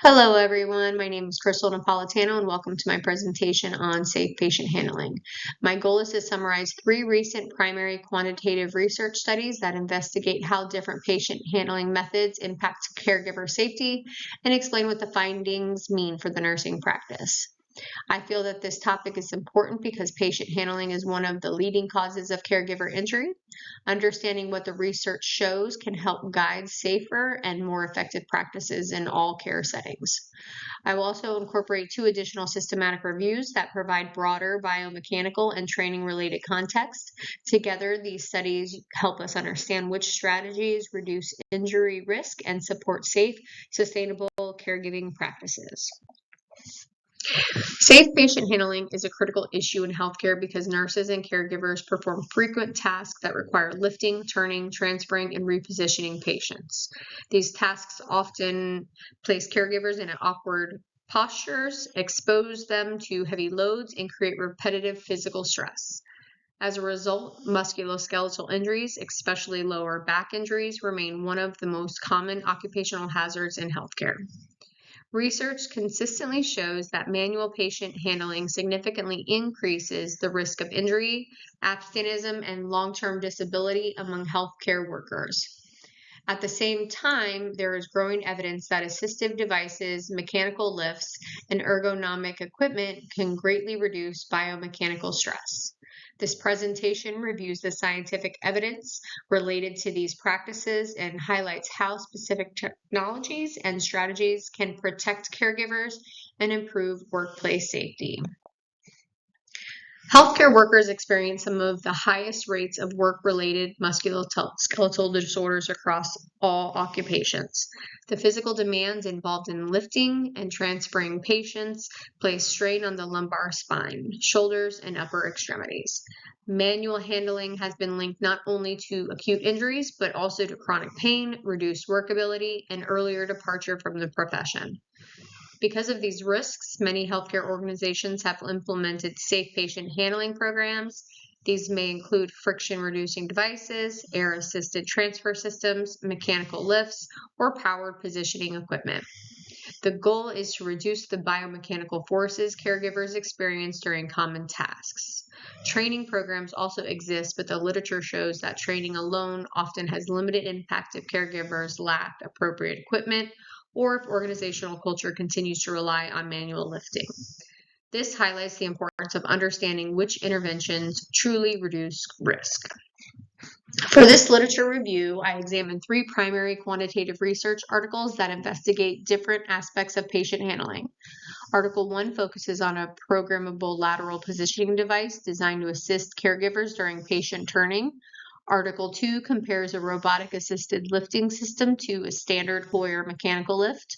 Hello, everyone. My name is Crystal Napolitano, and welcome to my presentation on safe patient handling. My goal is to summarize 3 recent primary quantitative research studies that investigate how different patient handling methods impact caregiver safety and explain what the findings mean for the nursing practice. I feel that this topic is important because patient handling is one of the leading causes of caregiver injury. Understanding what the research shows can help guide safer and more effective practices in all care settings. I will also incorporate 2 additional systematic reviews that provide broader biomechanical and training related context. Together, these studies help us understand which strategies reduce injury risk and support safe, sustainable caregiving practices. Safe patient handling is a critical issue in healthcare because nurses and caregivers perform frequent tasks that require lifting, turning, transferring, and repositioning patients. These tasks often place caregivers in awkward postures, expose them to heavy loads, and create repetitive physical stress. As a result, musculoskeletal injuries, especially lower back injuries, remain one of the most common occupational hazards in healthcare. Research consistently shows that manual patient handling significantly increases the risk of injury, absenteeism, and long-term disability among healthcare workers. At the same time, there is growing evidence that assistive devices, mechanical lifts, and ergonomic equipment can greatly reduce biomechanical stress. This presentation reviews the scientific evidence related to these practices and highlights how specific technologies and strategies can protect caregivers and improve workplace safety. Healthcare workers experience some of the highest rates of work-related musculoskeletal disorders across all occupations. The physical demands involved in lifting and transferring patients place strain on the lumbar spine, shoulders, and upper extremities. Manual handling has been linked not only to acute injuries, but also to chronic pain, reduced workability, and earlier departure from the profession. Because of these risks, many healthcare organizations have implemented safe patient handling programs. These may include friction-reducing devices, air-assisted transfer systems, mechanical lifts, or powered positioning equipment. The goal is to reduce the biomechanical forces caregivers experience during common tasks. Training programs also exist, but the literature shows that training alone often has limited impact if caregivers lack appropriate equipment or if organizational culture continues to rely on manual lifting. This highlights the importance of understanding which interventions truly reduce risk. For this literature review, I examined 3 primary quantitative research articles that investigate different aspects of patient handling. Article 1 focuses on a programmable lateral positioning device designed to assist caregivers during patient turning. Article 2 compares a robotic-assisted lifting system to a standard Hoyer mechanical lift.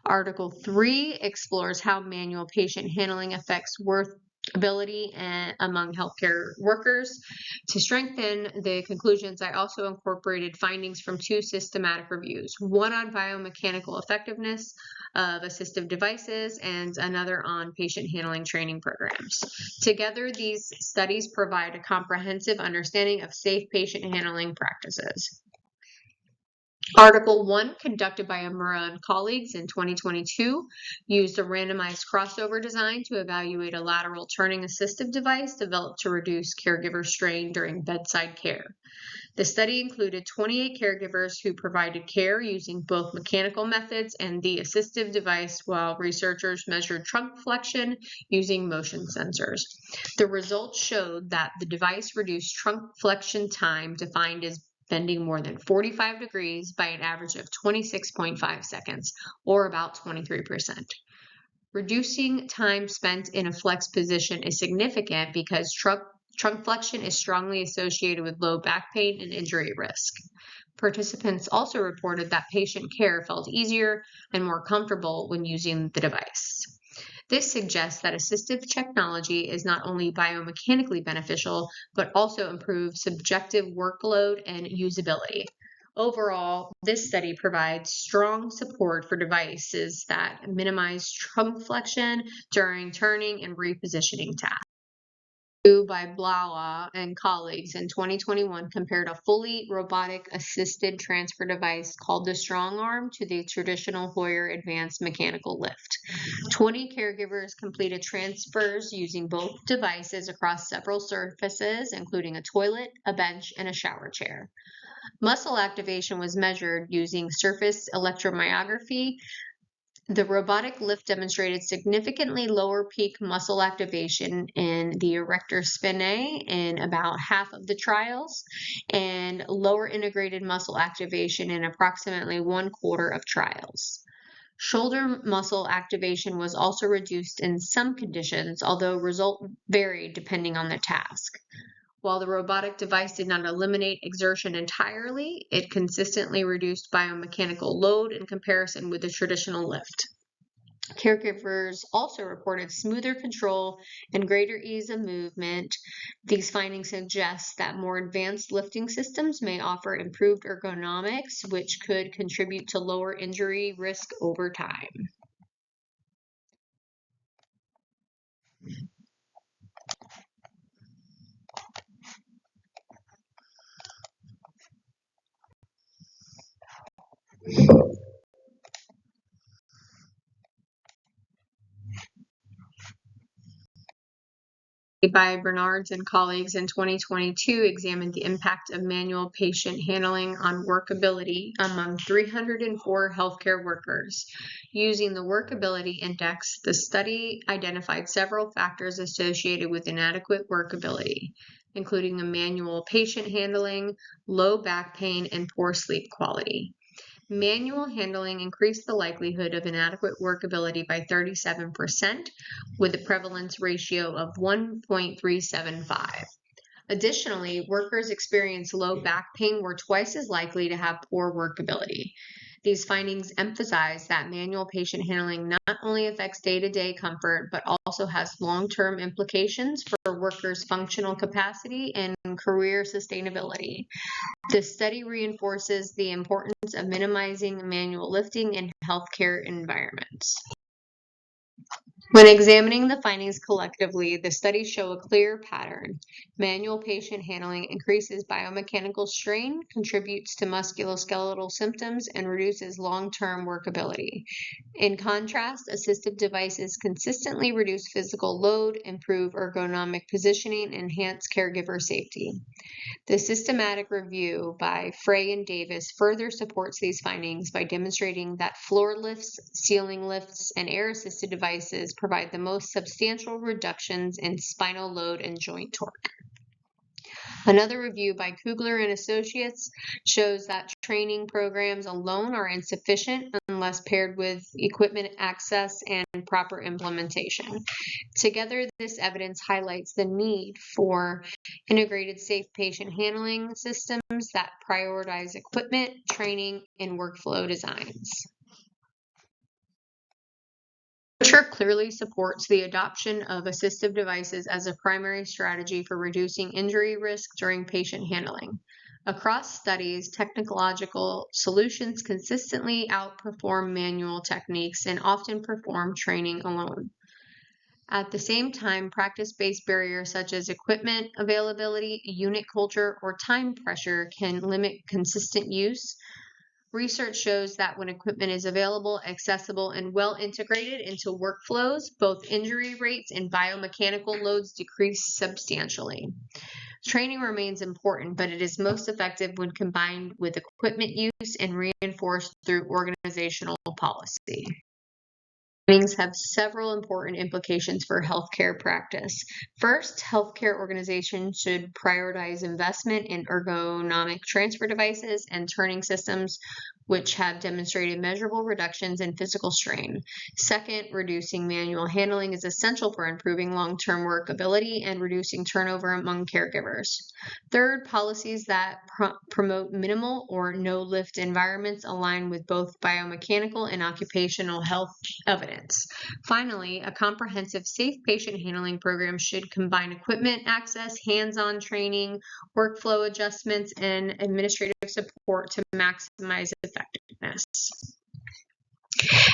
Article 3 explores how manual patient handling affects workability among healthcare workers. To strengthen the conclusions, I also incorporated findings from 2 systematic reviews, one on biomechanical effectiveness of assistive devices and another on patient handling training programs. Together, these studies provide a comprehensive understanding of safe patient handling practices. Article 1, conducted by Amura and colleagues in 2022, used a randomized crossover design to evaluate a lateral turning assistive device developed to reduce caregiver strain during bedside care. The study included 28 caregivers who provided care using both mechanical methods and the assistive device, while researchers measured trunk flexion using motion sensors. The results showed that the device reduced trunk flexion time, defined as bending more than 45 degrees, by an average of 26.5 seconds, or about 23%. Reducing time spent in a flex position is significant because trunk flexion is strongly associated with low back pain and injury risk. Participants also reported that patient care felt easier and more comfortable when using the device. This suggests that assistive technology is not only biomechanically beneficial, but also improves subjective workload and usability. Overall, this study provides strong support for devices that minimize trunk flexion during turning and repositioning tasks. by Blawa and colleagues in 2021 compared a fully robotic-assisted transfer device called the Strong Arm to the traditional Hoyer Advanced Mechanical Lift. 20 caregivers completed transfers using both devices across several surfaces, including a toilet, a bench, and a shower chair. Muscle activation was measured using surface electromyography. The robotic lift demonstrated significantly lower peak muscle activation in the erector spinae in about half of the trials, and lower integrated muscle activation in approximately 1/4 of trials. Shoulder muscle activation was also reduced in some conditions, although results varied depending on the task. While the robotic device did not eliminate exertion entirely, it consistently reduced biomechanical load in comparison with the traditional lift. Caregivers also reported smoother control and greater ease of movement. These findings suggest that more advanced lifting systems may offer improved ergonomics, which could contribute to lower injury risk over time. By Bernards and colleagues in 2022 examined the impact of manual patient handling on workability among 304 healthcare workers. Using the Workability Index, the study identified several factors associated with inadequate workability, including the manual patient handling, low back pain, and poor sleep quality. Manual handling increased the likelihood of inadequate workability by 37%, with a prevalence ratio of 1.375. Additionally, workers experiencing low back pain were twice as likely to have poor workability. These findings emphasize that manual patient handling not only affects day-to-day comfort, but also has long-term implications for workers' functional capacity and career sustainability. The study reinforces the importance of minimizing manual lifting in healthcare environments. When examining the findings collectively, the studies show a clear pattern. Manual patient handling increases biomechanical strain, contributes to musculoskeletal symptoms, and reduces long-term workability. In contrast, assistive devices consistently reduce physical load, improve ergonomic positioning, and enhance caregiver safety. The systematic review by Frey and Davis further supports these findings by demonstrating that floor lifts, ceiling lifts, and air-assisted devices provide the most substantial reductions in spinal load and joint torque. Another review by Kugler and Associates shows that training programs alone are insufficient unless paired with equipment access and proper implementation. Together, this evidence highlights the need for integrated safe patient handling systems that prioritize equipment, training, and workflow designs. Literature clearly supports the adoption of assistive devices as a primary strategy for reducing injury risk during patient handling. Across studies, technological solutions consistently outperform manual techniques and often perform training alone. At the same time, practice-based barriers such as equipment availability, unit culture, or time pressure can limit consistent use. Research shows that when equipment is available, accessible, and well integrated into workflows, both injury rates and biomechanical loads decrease substantially. Training remains important, but it is most effective when combined with equipment use and reinforced through organizational policy. Findings have several important implications for healthcare practice. First, healthcare organizations should prioritize investment in ergonomic transfer devices and turning systems, which have demonstrated measurable reductions in physical strain. Second, reducing manual handling is essential for improving long-term workability and reducing turnover among caregivers. Third, policies that promote minimal or no lift environments align with both biomechanical and occupational health evidence. Finally, a comprehensive safe patient handling program should combine equipment access, hands-on training, workflow adjustments, and administrative support to maximize effectiveness.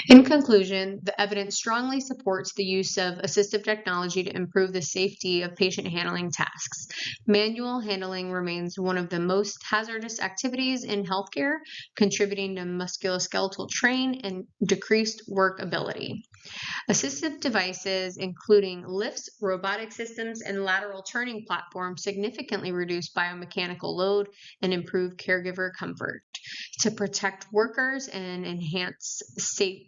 In conclusion, the evidence strongly supports the use of assistive technology to improve the safety of patient handling tasks. Manual handling remains one of the most hazardous activities in healthcare, contributing to musculoskeletal strain and decreased work ability. Assistive devices, including lifts, robotic systems, and lateral turning platforms, significantly reduce biomechanical load and improve caregiver comfort. To protect workers and enhance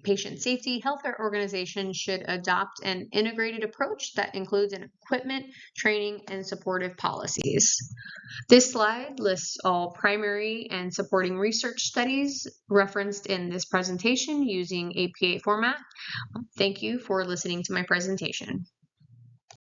patient safety, healthcare organizations should adopt an integrated approach that includes an equipment, training, and supportive policies. This slide lists all primary and supporting research studies referenced in this presentation using APA format. Thank you for listening to my presentation.